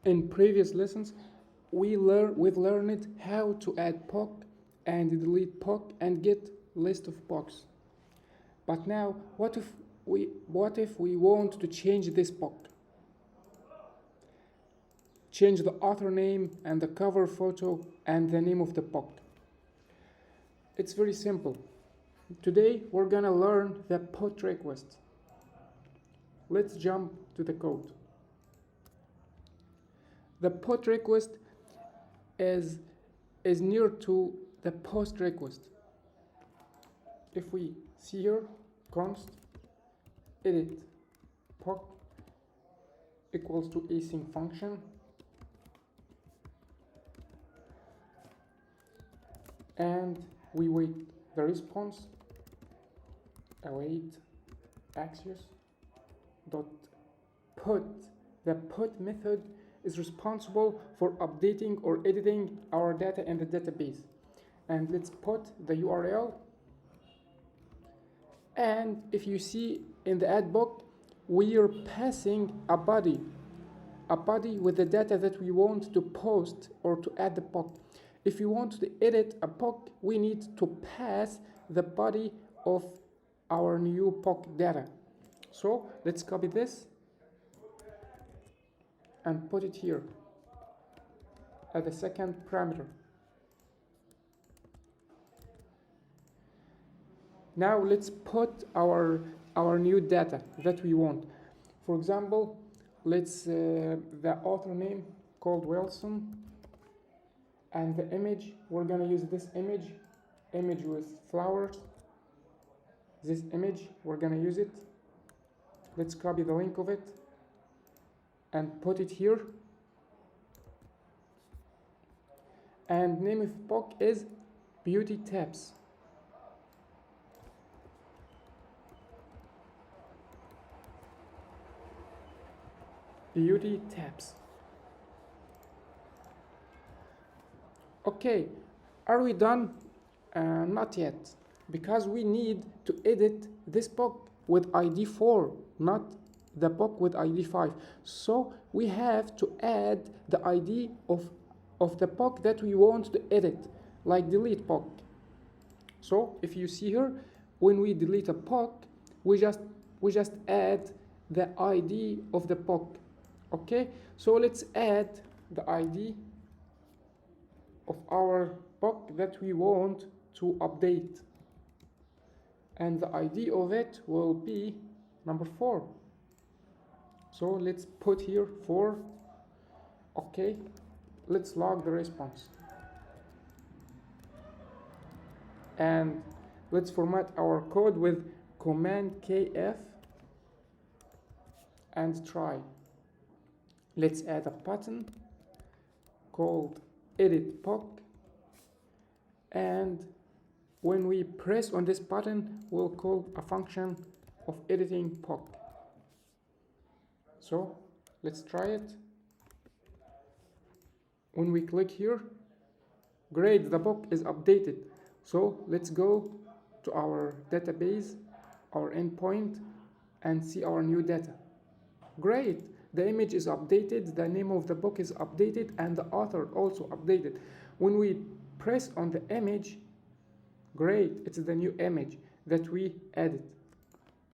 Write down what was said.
In previous lessons, we've learned how to add POC and delete POC and get list of POCs. But now, what if we want to change this POC? Change the author name and the cover photo and the name of the POC. It's very simple. Today we're gonna learn the put request. Let's jump to the code. The put request is near to the post request. If we see here, const edit POC equals to async function, and we wait the response, await axios dot put. The put method is responsible for updating or editing our data in the database. And let's put the URL. And if you see in the add book, we are passing a body with the data that we want to post or to add the POC. If you want to edit a POC, we need to pass the body of our new POC data. So let's copy this and put it here at the second parameter. Now let's put our new data that we want. For example, let's the author name called Wilson, and the image, we're gonna use this image with flowers. This image, we're gonna use it. Let's copy the link of it and put it here. And name of POC is beauty tabs. Beauty tabs. Okay, are we done? Not yet, because we need to edit this POC with ID 4, not the POC with ID 5. So we have to add the ID of the POC that we want to edit, like delete POC. So if you see here, when we delete a POC, we just add the ID of the POC. Okay, so let's add the ID of our POC that we want to update, and the ID of it will be number 4. So let's put here 4. Okay, let's log the response, and let's format our code with command kf and try. Let's add a button called edit POC, and when we press on this button, we'll call a function of editing POC. So let's try it. When we click here, great, the POC is updated. So let's go to our database, our endpoint, and see our new data. Great, the image is updated, the name of the book is updated, and the author also updated. When we press on the image, great, it's the new image that we added.